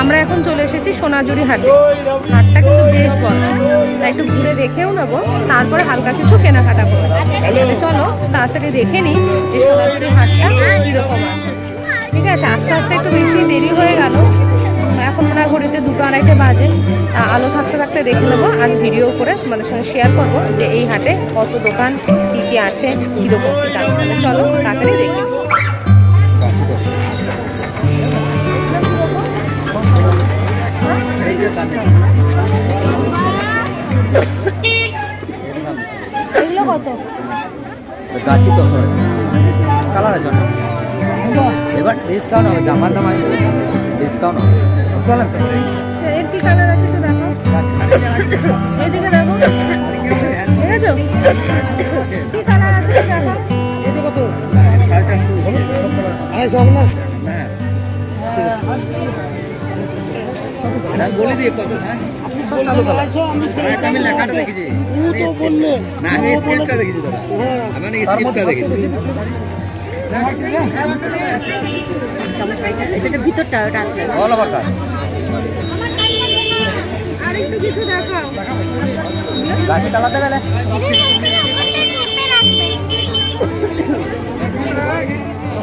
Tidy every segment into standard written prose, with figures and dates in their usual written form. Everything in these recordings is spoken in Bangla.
আমরা এখন চলে এসেছি সোনাঝুরি হাটে। হাটটা কিন্তু বেশ বড়, তাই একটু ঘুরে দেখেও নেবো, তারপরে হালকা কিছু কেনাকাটা করবো। তাহলে চলো তাড়াতাড়ি দেখে নিই যে সোনাঝুরি হাটটা কীরকম আছে। ঠিক আছে, আস্তে আস্তে একটু বেশি দেরি হয়ে গেল, এখন মনে হয় ঘড়িতে 2-2:30 বাজে। আলো থাকতে থাকতে দেখে নেবো আর ভিডিও করে তোমাদের সঙ্গে শেয়ার করবো যে এই হাটে কত দোকান, কী কী আছে, কীরকম কী দাম। তাহলে চলো তাড়াতাড়ি দেখে নেবো। এগুলো কত? গাছি তো কালার আছে না, এবার ডিসকাউন্ট হবে, আমার দাম আমি ডিসকাউন্ট হবে। চলেন তো, এর কি কালার আছে তো দেখো, এদিকে দেখো, দেখেছো কি কালার আছে দেখো। এটা কত? 450 না বলে দিয়ে কত? হ্যাঁ আমি লেখাটা দেখেছি না, আমি স্ক্রিপ্টটা দেখেছি দাদা, আমি স্ক্রিপ্টটা দেখেছি। এটা ভিতরটা ওটা আসলে অল ওভার কাজ। আরেকটু কিছু দেখাও, গাছে কালার দেবে না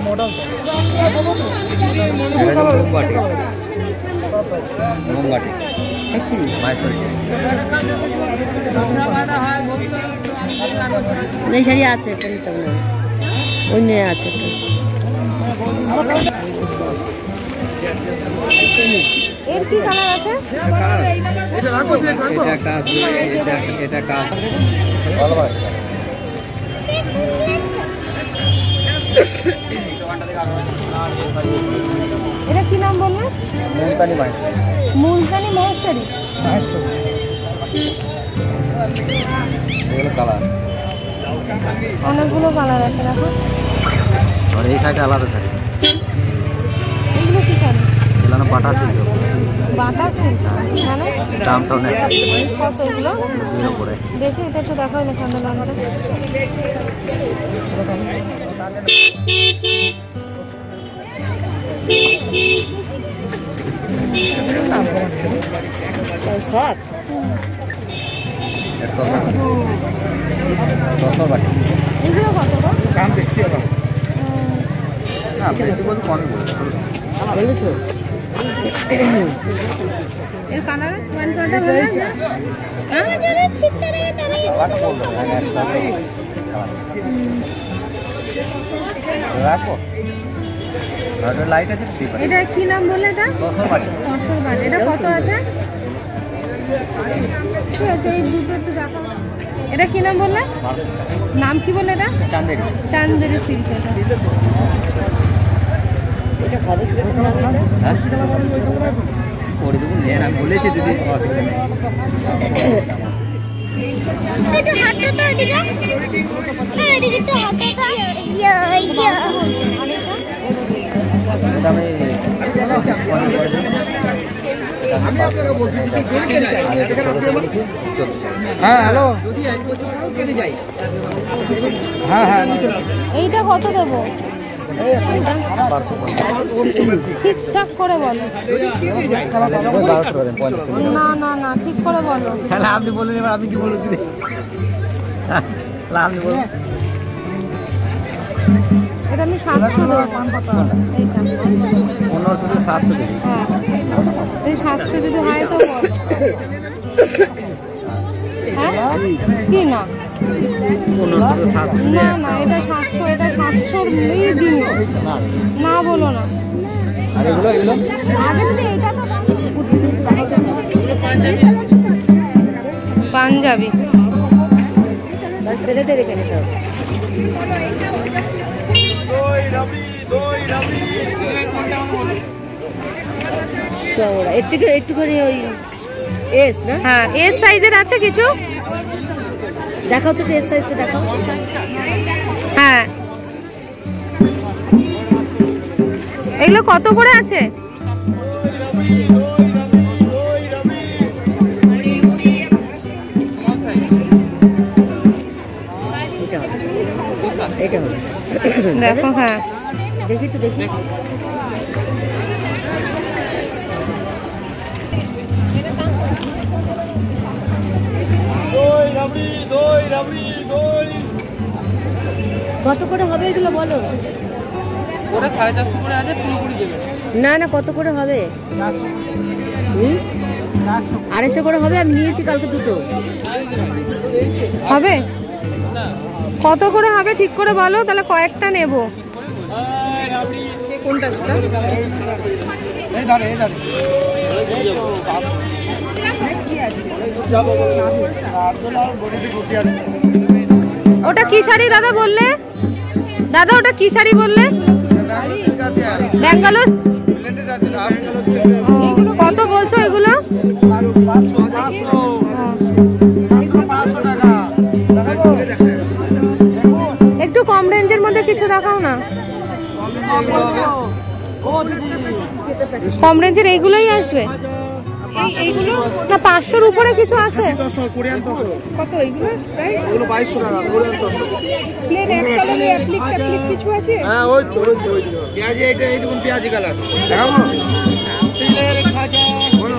মডেল মোমবাতি মোমবাতি এই শাড়ি আছে, অন্য আছে। এর কি কালার আছে? এটা রাখো, এটা একটা আছে, এটা একটা আছে, ভালো আছে। এটা কি নাম বললেন? মুলতানি মহেশ্বরী। মুলতানি মহেশ্বরী, এগুলো কালার অনেকগুলো কালার আছে দেখো। আর এই সাইডে আলাদা শাড়ি, এগুলো কি শাড়ি? এগুলো না বাটা সিল্ক। বাটা সিল্ক মানে দামটা অনেক কত? এগুলো দুইয়ের উপরে। দেখি এটা একটু দেখাও না সামনে লাগাতে। সব এগুলো কত? দাম বেশি হবে না, বেশি বলতে কমই বলবো। এর কালার প্যান্টটা বললেন না? হ্যাঁ জানি ছিটতে রে তারে কালারটা বল দাও, রাখো। আর লাইট আছে দিতে পারি। এটা কি নাম বলে? এটা 10 বাটি। 10 বাটি। এটা কত আছে? ঠিক আছে, এই দুটো একটু দেখো। এটা কি নাম বললে? নাম কি বললে? এটা চান্দেরি। চান্দেরি সিল্ক। এটা কত করে দেবো, নেন, আমি বলেছি দিদি, অসুবিধা নেই। এটা হাতটা তো এদিকে, হ্যাঁ এদিকে তো হাতটা, ইয়া ইয়া এটা আমি হ্যাঁ হ্যালো, যদি 1 বছর পরেও কেটে যায়। হ্যাঁ হ্যাঁ, এইটা কত দেবো? ঠিকঠাক করে বলো। না না না, ঠিক করে বলো। তাহলে আপনি বললেন, এবার আমি কি বলছি? আপনি বলুন। এটা আমি 700 দেবো। এইটা 1500 700 দিই। হ্যাঁ, এই 700 যদি হয় তো বলো। হ্যাঁ কি না? 1500 700 না না, এটা 700, এটা 700 দিন না বলো না। আর এগুলো এগুলো আগে যদি এটা তো পাঞ্জাবি ছেলেদের এখানে সব। চওড়া একটুখানি ওই এস না? হ্যাঁ, এস সাইজের আছে কিছু। দেখাও তো এস সাইজটা দেখাও। হ্যাঁ, এগুলো কত করে আছে? দেখো, হ্যাঁ দেখি তো, দেখি কত করে হবে এগুলো বলো? ওটা 450 করে আছে, পুরোপুরি দেবে না না, কত করে হবে? 250 করে হবে। আমি নিয়েছি কালকে দুটো। হবে? কত করে হবে ঠিক করে বলো, তাহলে কয়েকটা নেব। কোনটা সেটা? ওটা কি শাড়ি দাদা বললে? দাদা ওটা কি শাড়ি বললে? ব্যাঙ্গালোর। কত বলছো এগুলো? একটু কম রেঞ্জের মধ্যে কিছু দেখাও না। কম রেঞ্জের এইগুলোই আসবে? এইগুলো না 500-র উপরে কিছু আছে? কত এইগুলো? এগুলো 2200 টাকা। কোরিয়ান তসর প্লেট এক কালারে অ্যাপ্লিক ট্যাপ্লিক কিছু আছে? হ্যাঁ ওই তো পেঁয়াজি, এইটা এইটুকুন পেঁয়াজি কালার দেখাবো। তেলের খাজা বলো,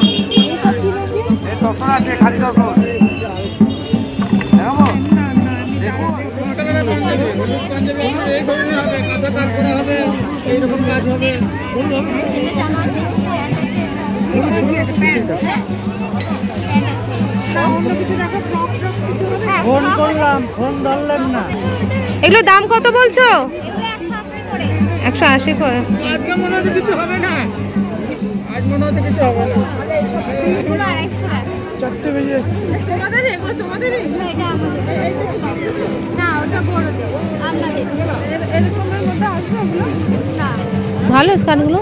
এই তসর আছে, খালি তসর দেখাবো। দেখো এই ধরনের হবে, কাঁচা কাট করা হবে, এইরকম কাজ হবে। এটা জামা আছে, এগুলো দাম কত বলছো? 180 করে। আজকে মনে হচ্ছে কিছু হবে না, আজ মনে হচ্ছে কিছু হবে না। চারটে বেজে যাচ্ছে। ভালো স্কার্টগুলো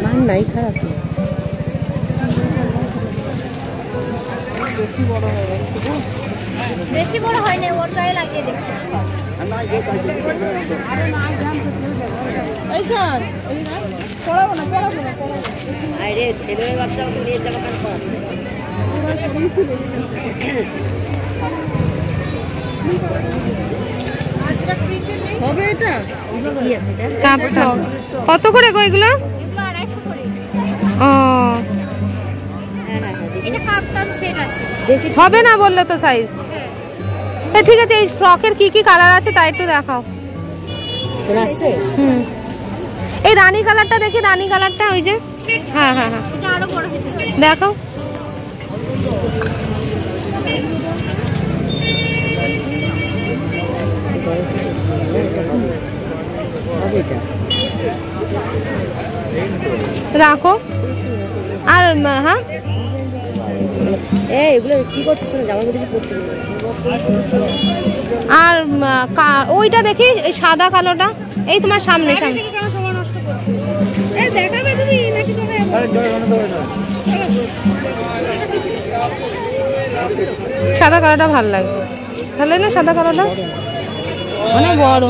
মান নাই, খারাপ। বেশি বড় হয় না, ওর গায়ে লাগিয়ে দেখো। আরে ছেলের বাচ্চা মেয়ের জামা কাপড় পরাচ্ছে। হবে এটা? কি আছে এটা? কাপটা কত করে গো এগুলো? এগুলো 250 করে। ও এটা কাপ্তান সেট আছে। হবে না বললে তো সাইজ। ঠিক আছে, এই ফ্রকের কি কি কালার আছে তাই একটু দেখাও। চলে আসছে? এই রানী কালারটা দেখি, রানী কালারটা ওই যে। হ্যাঁ হ্যাঁ হ্যাঁ, এটা আরো বড় হয়েছে দেখো। রাখো। আর হ্যাঁ এগুলো কি করছিস? জামার মধ্যে পড়ছে। আর ওইটা দেখি, এই সাদা কালোটা, এই তোমার সামনে সামনে। সাদা কালোটা ভালো লাগছে, ভালো লাগে না সাদা কালোটা? অনেক বড়।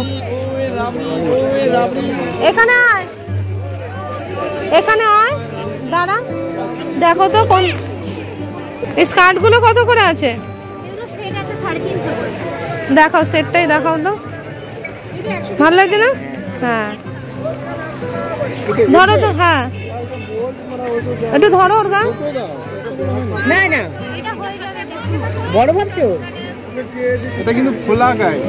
এখানে আয়, এখানে আয়, দাঁড়া। দেখো তো কোন স্কার্ট গুলো কত করে আছে? এগুলো সেট আছে 350 করে। দেখাও, সেটটাই দেখাও তো, ভালো লাগছে না? হ্যাঁ ধরো তো, হ্যাঁ একটু ধরো ওর গা। না না, এটা হয়ে যাবে দেখছি। বড় ভাবছো? এটা কিন্তু খোলা গায়ে।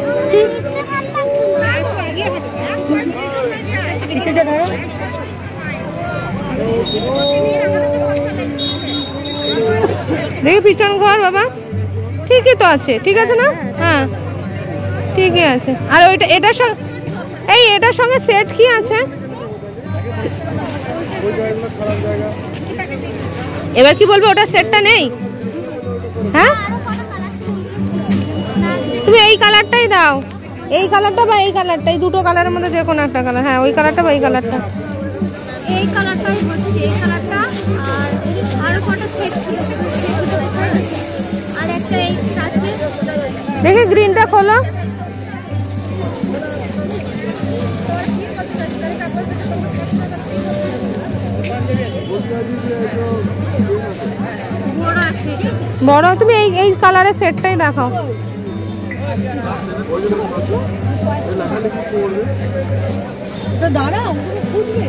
কিছুটা ধরো। দেখি পিছন ঘর বাবা, ঠিকই তো আছে, ঠিক আছে না? হ্যাঁ ঠিকই আছে। আর ওইটা এটার সঙ্গে, এই এটার সঙ্গে সেট কি আছে? এবার কি বলবো, ওটা সেটটা নেই? হ্যাঁ তুমি এই কালারটাই দাও, এই কালারটা বা এই কালারটা, এই দুটো কালারের মধ্যে যে কোনো একটা কালার। হ্যাঁ ওই কালারটা বা এই কালারটা। এই কালারটাই বলছি, এই কালারটা। আর আরো কটা সেট ছিল, আর একটা এই আছে। দেখি গ্রিনটা খোলো। বড় আছে। বড়, তুমি এই এই কালারের সেটটাই দেখাও। তো দাঁড়াও, বুঝবে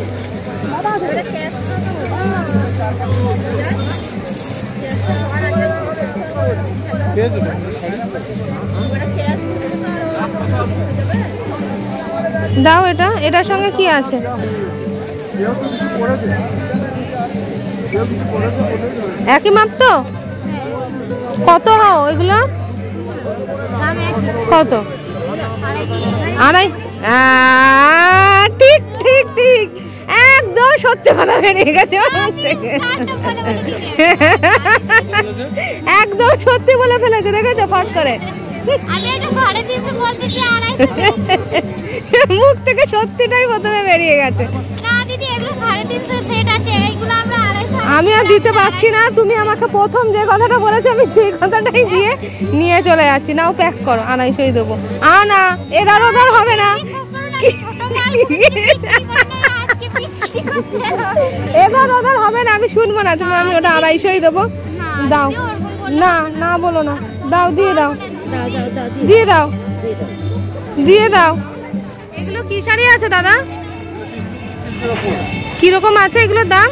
বাবা ধরে ক্যাশ ঠিক আছে। দাও এটা, এটার সঙ্গে কি আছে? একই মাপ তো? কত হাও এগুলো? কত? আড়াই। ঠিক ঠিক ঠিক, একদম সত্যি কথা বেরিয়ে গেছে একদম সত্যি বলে ফেলেছে, দেখেছো ফাঁস করে। মুখ থেকে সত্যিটাই প্রথমে বেরিয়ে গেছে। আমি আর দিতে পারছি না, তুমি আমাকে প্রথম যে কথাটা বলেছো আমি সেই কথাটাই দিয়ে নিয়ে চলে যাচ্ছি। নাও প্যাক করো, 250 দেবো। না 11 হবে না, 11 হবে না, আমি শুনবো না। তুমি, আমি ওটা 250 দেবো। দাও না, না বলো না, দাও, দিয়ে দাও, দিয়ে দাও, দিয়ে দাও। এগুলো কি শাড়ি আছে দাদা? কিরকম আছে এগুলোর দাম?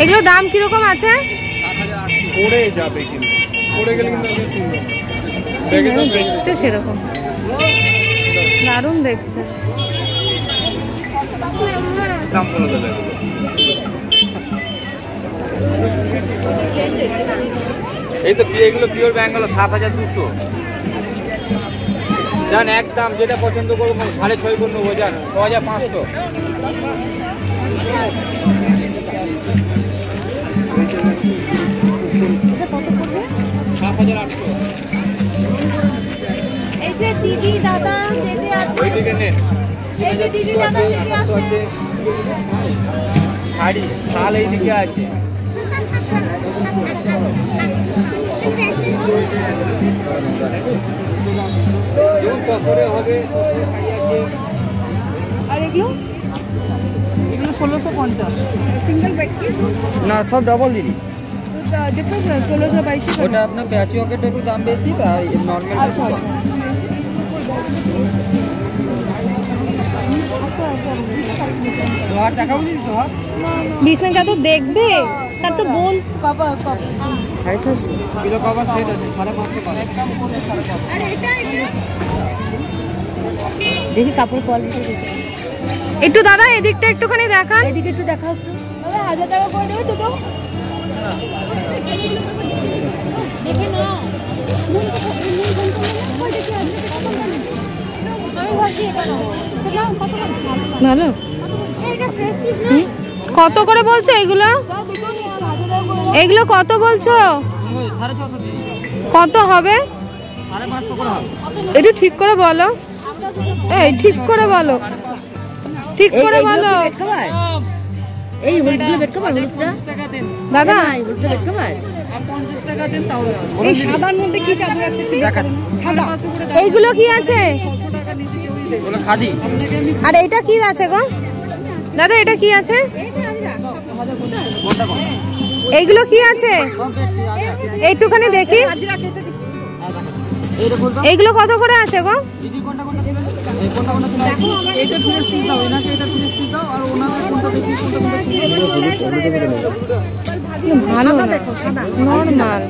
এগুলোর দাম কিরকম আছে? পড়ে যাবে, কিন্তু পড়ে গেলে কিন্তু দেখতে সেরকম দারুণ দেখতে। দাম বলে দেবে। এই তো এগুলো পিওর ব্যাঙ্গালোর, 7200 জান, একদম যেটা পছন্দ করবো 6.5 করে নেবো জান, 6500। এই যে দিদি দাদা যে যে আছে, ওইদিকে নেন, এই যে দিদি দাদা যে যে আছে, শাড়ি শাল এইদিকে আছে। আর এগুলো 1650 সিঙ্গেল বেড কি না, সব ডবল দিদি। ডিফারেন্স না, 1622। ওটা আপনার প্যাচি ওকেট একটু দাম বেশি, আর নর্মাল। আচ্ছা আচ্ছা, তোহার দেখাবো দিদি, তোহার বিছনাটা তো দেখবে, তার তো বোন বাবা 650 কিলো কভার সেট আছে, 550 করে। দেখি কাপড় কোয়ালিটি একটু দাদা এদিকটা একটুখানি দেখান, এদিকে একটু দেখাও তো। 1000 টাকা করে দেবে দুটো। দেখে না ভালো। কত করে বলছো এগুলো? এগুলো কত বলছো? 650 দিদি, কত হবে? 550 করে হবে। একটু ঠিক করে বলো, এই ঠিক করে বলো, ঠিক করে বলো এই হলুদগুলো বেড কভার, হলুদটা দাদা। এই হলুদটা বেড কভার এই সাদার মধ্যে কি চাদর আছে? দেখাচ্ছি। সাদা। এইগুলো কি আছে? ওগুলো খাদি। আর এটা কি আছে গো দাদা? এটা কি আছে? এইগুলো কি আছে? একটুখানি দেখি। এইগুলো কত করে আছে গো? ভালো না, নরমাল।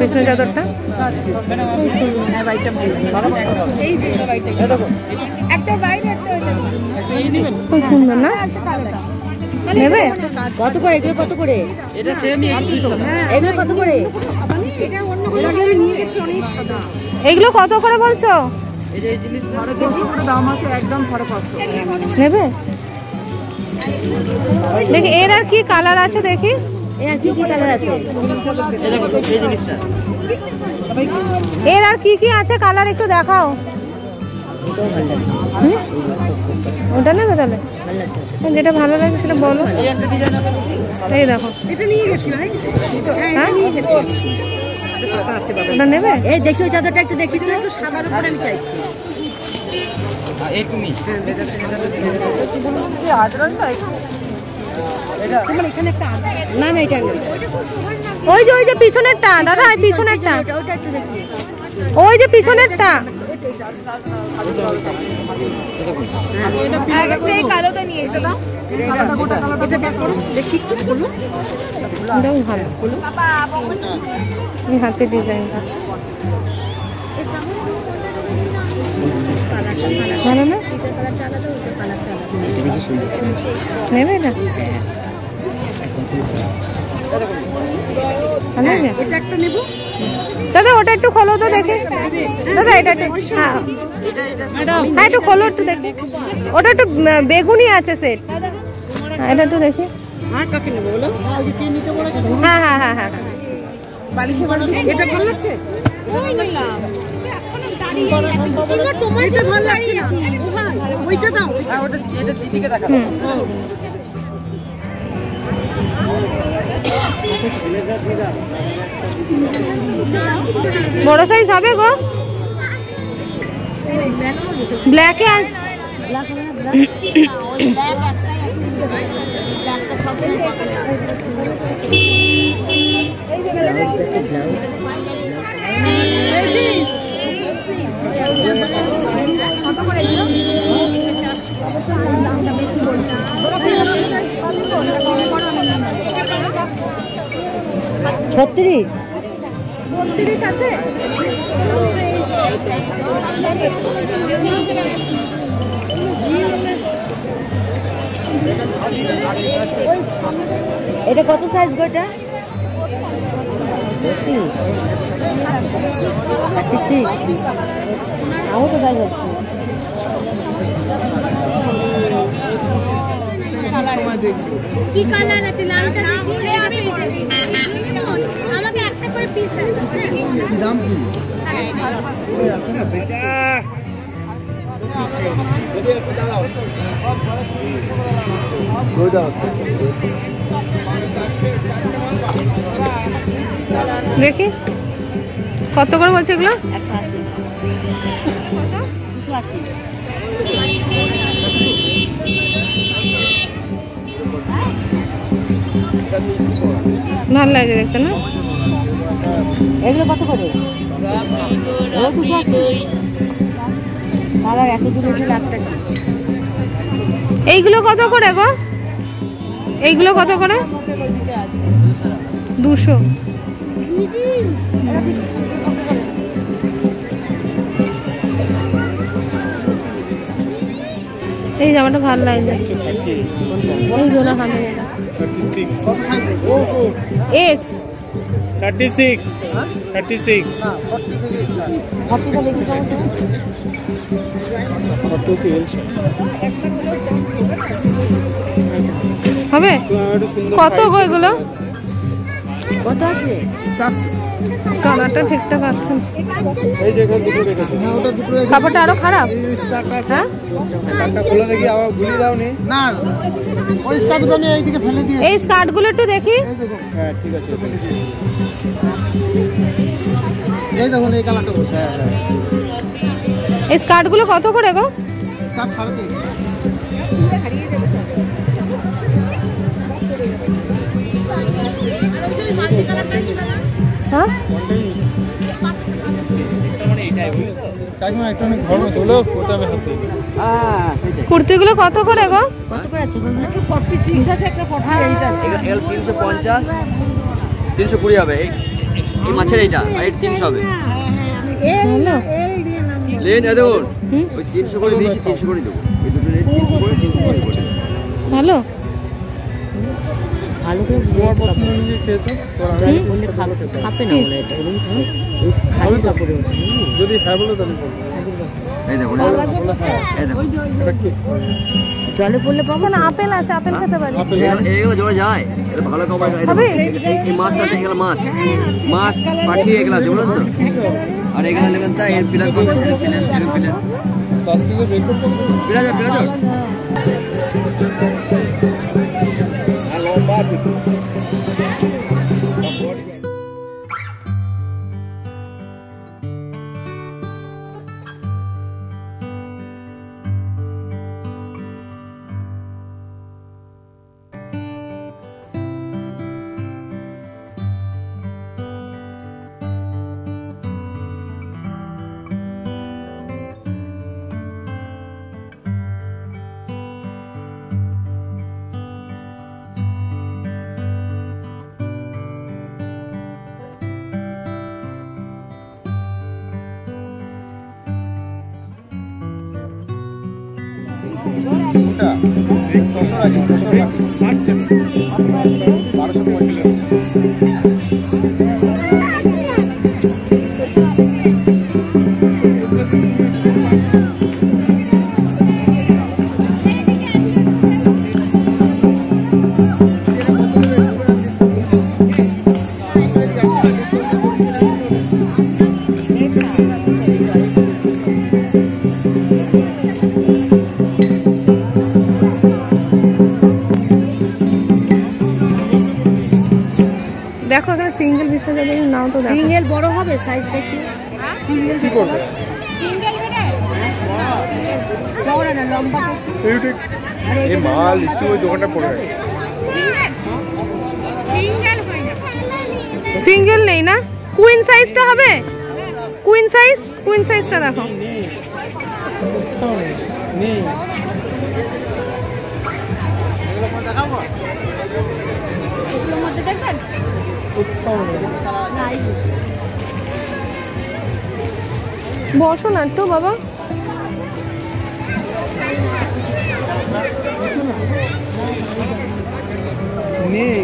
বিষ্ণু চাদরটা খুব সুন্দর না? নেবে? কত করে এগুলো? কত করে এটা সেমই, এগুলো কত করে? এগুলো কত করে বলছো? এই যে এই জিনিস 550 করে দাম আছে, একদম 550। নেবে? দেখি এর আর কি কালার আছে, দেখি এর কি কি কালার আছে? এই দেখো এই জিনিসটা, এর আর কি কি আছে কালার একটু দেখাও। ওটা নেবে তাহলে? যেটা ভালো লাগে সেটা বলো। এই দেখো, এটা নিয়ে গেছি ভাই। হ্যাঁ, ওটা নেবে? এই দেখি ওই চাদরটা একটু দেখি তো, একটু সাদার উপরে আমি চাইছি। এই তুমি না না এটা না, ওই যে পিছনেরটা দাদা, ওই পিছনেরটা, ওটা একটু দেখি। ওই যে পিছনেরটা। কালোটা নিয়ে দাও। দেখি একটু বলো। এটাও ভালো, এই হাতে ডিজাইনটা ভালো না? নেবে এটা? ভালো লাগে? এটা একটা নেব দাদা ওটা একটু খোলো তো দেখে। দাদা এটা একটু, হ্যাঁ হ্যাঁ একটু খোলো একটু দেখে। ওটা একটু বেগুনি আছে সেট, এটা একটু দেখি। আর কাকে নেব বলো? হ্যাঁ হ্যাঁ হ্যাঁ হ্যাঁ বালিশে ভালো, এটা ভালো লাগছে। তোমারটা ভালো লাগছে না, ওইটা দাও। ওটা এটা দিদিকে দেখা। বড় সাইজ হবে গো? ব্ল্যাকে আস। ছত্রিশ 32 আছে? এটা কত সাইজ গো? এটা 36। আরও তো ভালো হচ্ছে। কি কালার আছে? লালটা দেখি, আমাকে একটা করে পিস দাও। দেখি কত করে বলছে এগুলো? 280। ভালো লাগে দেখতে না? এগুলো কত করে? 280। কালার এত দূর এসে লাখ টাকা। এইগুলো কত করে গো? এইগুলো কত করে? 200। এই জামাটা ভালো লাগছে। ওই জোড়া ভালো লাগে। 36 এস 36 36 40টা দেখি কেমন তো? হবে? কত গো এগুলো? কত আছে? কালারটা ঠিকঠাক আছে। এই যে এখানে দুটো রেখেছে। হ্যাঁ ওটা দুটো রেখেছে। কাপড়টা আরো খারাপ? হ্যাঁ কাটটা খুলে দেখি, আবার গুলি দাওনি। না ওই স্কার্টগুলো নিয়ে এইদিকে ফেলে দিয়ে। এই স্কার্টগুলো একটু দেখি। এই দেখো, হ্যাঁ ঠিক আছে। এই দেখুন এই কালারটা হচ্ছে। হ্যাঁ হ্যাঁ এই স্কার্টগুলো কত করে গো? স্কার্ট 3.5। হ্যাঁ কুর্তিগুলো কত করে গো? কত করে আছে? 350 320 হবে। এই মাছের এইটা আর এই 300 হবে। ভালো। লেন এ দেখুন, ওই 300 করে দিয়েছি, 300 করে দেবো। এই দুটো রেট 300 করে 300 করে দেবো। ভালো। ভালো করে তোমার পছন্দ অনুযায়ী খেয়েছো? বললে খাবে না বলে এটা খালি কাপড়ে ওঠে। যদি হ্যাঁ বলো তাহলে বলো। এই দেখুন, এই দেখুন। জলে পড়লে পাবো না আপেল আছে, আপেল খেতে পারি। এগুলো জোড়া যায়, এটা ভালো কাপড়। হবে? এই মাছটা আছে, এগুলো মাছ মাছ পাঠিয়ে এগুলো আছে, বুঝলেন তো? আর এগুলো নেবেন তা এর ফিলার করবেন, ফিলার শাস্তিকে বের করতে হবে। ফিলার কোনটা? 600 আছে, দেখো এখানে সিঙ্গেল বিছনা চাদর নাও তো দেখো। সিঙ্গেল বড় হবে সাইজটা কি? সিঙ্গেল কি করবে? চওড়া না লম্বা? এই মাল একটু ওই দোকানটা পড়ে আছে। সিঙ্গেল নেই না? কুইন সাইজটা হবে? কুইন সাইজটা দেখো। বসো না একটু বাবা। নেই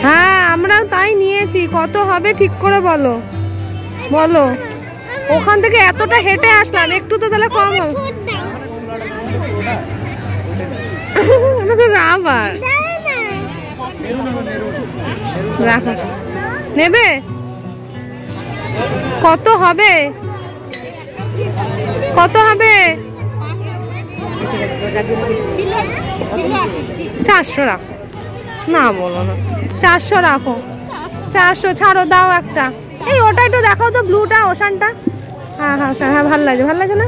হ্যাঁ আমরা তাই নিয়েছি। কত হবে ঠিক করে বলো বলো। ওখান থেকে এতটা হেঁটে আসলাম, একটু তো তাহলে কম হবে। আবার রাখো, নেবে? কত হবে? কত হবে? 400 রাখো। না বলো না, 400 রাখো। 400 ছাড়ো, দাও একটা। এই ওটা একটু দেখাও তো, ব্লুটা, ওশানটা। হ্যাঁ হ্যাঁ হ্যাঁ, ভালো লাগছে। ভালো লাগে না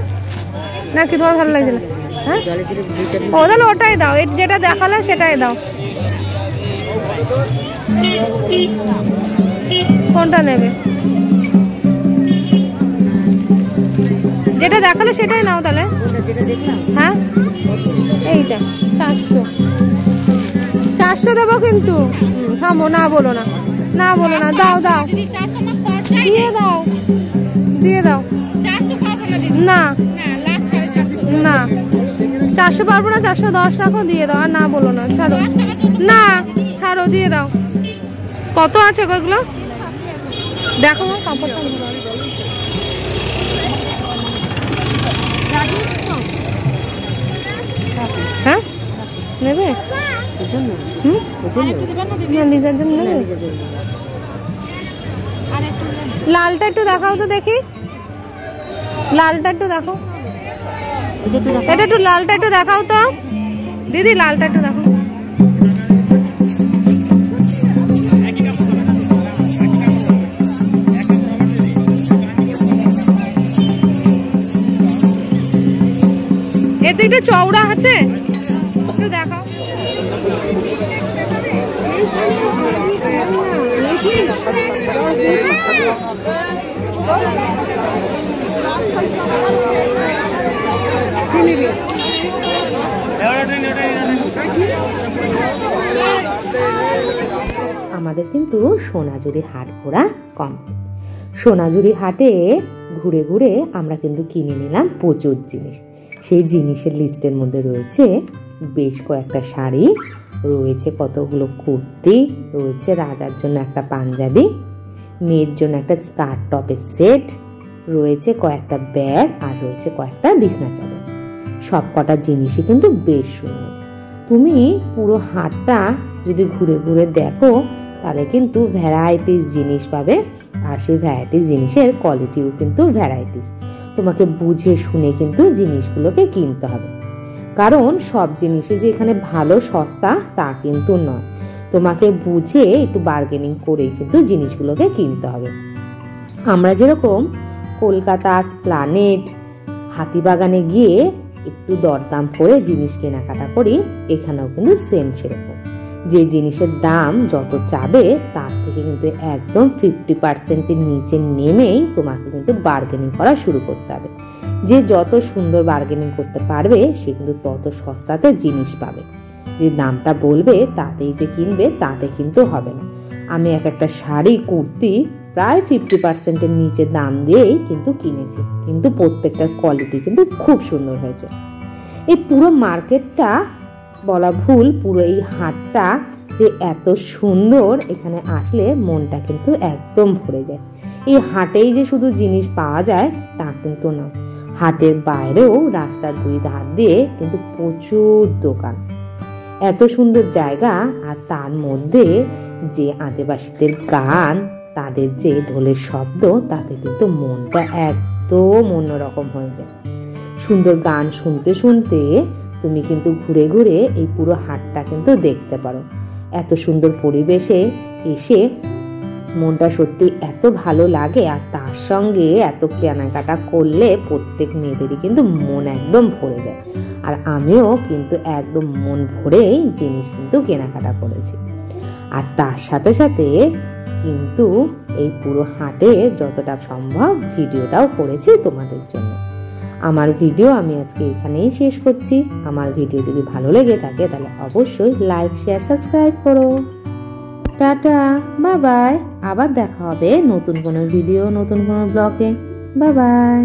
নাকি তোমার? ভালো লাগছে না? হ্যাঁ ও তাহলে ওটাই দাও, যেটা দেখালে সেটাই দাও। কোনটা নেবে? যেটা দেখালো সেটাই নাও তাহলে। হ্যাঁ এইটা 400 দেবো কিন্তু। থামো, না বলো না, না বলো না। দাও দাও, দিয়ে দাও, দিয়ে দাও। না না 400 পারবো না, 410 রাখো, দিয়ে দাও। আর না বলো না, ছাড়ো। না ছাড়ো, দিয়ে দাও। কত আছে ওইগুলো দেখো কাপড়টা। হ্যাঁ নেবে? লিজার জন্য নেবে? লালটা একটু দেখাও তো দেখি। লালটা একটু দেখো। এটা একটু লালটা একটু দেখাও তো দিদি, লালটা একটু দেখো। এতে একটু চওড়া আছে, একটু দেখাও। আমাদের কিন্তু সোনাঝুরি হাট ঘোরা কমপ্লিট। সোনাঝুরি হাটে ঘুরে ঘুরে আমরা কিন্তু কিনে নিলাম প্রচুর জিনিস। সেই জিনিসের লিস্টের মধ্যে রয়েছে বেশ কয়েকটা শাড়ি, রয়েছে কতগুলো কুর্তি, রয়েছে রাজার জন্য একটা পাঞ্জাবি, মেয়ের জন্য একটা স্কার্ট টপের সেট, রয়েছে কয়েকটা ব্যাগ, আর রয়েছে কয়েকটা বিছনা চাদর। সব কটা জিনিসই কিন্তু বেশ সুন্দর। তুমি পুরো হাটটা যদি ঘুরে ঘুরে দেখো তাহলে কিন্তু ভ্যারাইটিস জিনিস পাবে, আর সেই ভ্যারাইটিস জিনিসের কোয়ালিটিও কিন্তু ভ্যারাইটিস। তোমাকে বুঝে শুনে কিন্তু জিনিসগুলোকে কিনতে হবে, কারণ সব জিনিসই যে এখানে ভালো সস্তা তা কিন্তু নয়। তোমাকে বুঝে একটু বার্গেনিং করেই কিন্তু জিনিসগুলোকে কিনতে হবে। আমরা যেরকম কলকাতা প্ল্যানেট, হাতিবাগানে গিয়ে একটু দরদাম করে জিনিস কেনাকাটা করি, এখানেও কিন্তু সেম সেরকম। যে জিনিসের দাম যত চাবে তার থেকে কিন্তু একদম 50%-এর নিচে নেমেই তোমাকে কিন্তু বার্গেনিং করা শুরু করতে হবে। যে যত সুন্দর বার্গেনিং করতে পারবে সে কিন্তু তত সস্তাতে জিনিস পাবে। যে দামটা বলবে তাতেই যে কিনবে তাতে কিন্তু হবে না। আমি একটা শাড়ি কুর্তি প্রায় 50%-এর নিচে দাম দিয়েই কিন্তু কিনেছি, কিন্তু প্রত্যেকটার কোয়ালিটি কিন্তু খুব সুন্দর হয়েছে। এই পুরো মার্কেটটা বলা ভুল, পুরো এই হাটটা যে এত সুন্দর, এখানে আসলে মনটা কিন্তু একদম ভরে যায়। এই হাটেই যে শুধু জিনিস পাওয়া যায় তা কিন্তু নয়, হাটের বাইরেও রাস্তার দুই ধার দিয়ে কিন্তু প্রচুর দোকান। এত সুন্দর জায়গা, আর তার মধ্যে যে আদিবাসীদের গান, তাদের যে ঢোলের শব্দ, তাতে কিন্তু মনটা একদম অন্যরকম হয়ে যায়। সুন্দর গান শুনতে শুনতে তুমি কিন্তু ঘুরে ঘুরে এই পুরো হাটটা কিন্তু দেখতে পারো। এত সুন্দর পরিবেশে এসে মনটা সত্যি এত ভালো লাগে, আর তার সঙ্গে এত কেনাকাটা করলে প্রত্যেক মেয়েদেরই কিন্তু মন একদম ভরে যায়। আর আমিও কিন্তু একদম মন ভরেই জিনিস কিন্তু কেনাকাটা করেছি। আর তার সাথে সাথে কিন্তু এই পুরো হাটে যতটা সম্ভব ভিডিওটাও করেছি তোমাদের জন্য। আমার ভিডিও আমি আজকে এখানেই শেষ করছি। আমার ভিডিও যদি ভালো লেগে থাকে তাহলে অবশ্যই লাইক, শেয়ার, সাবস্ক্রাইব করো। Tata, bye bye. আবার দেখা হবে নতুন কোনো ভিডিও, নতুন কোনো ব্লগে। Bye bye.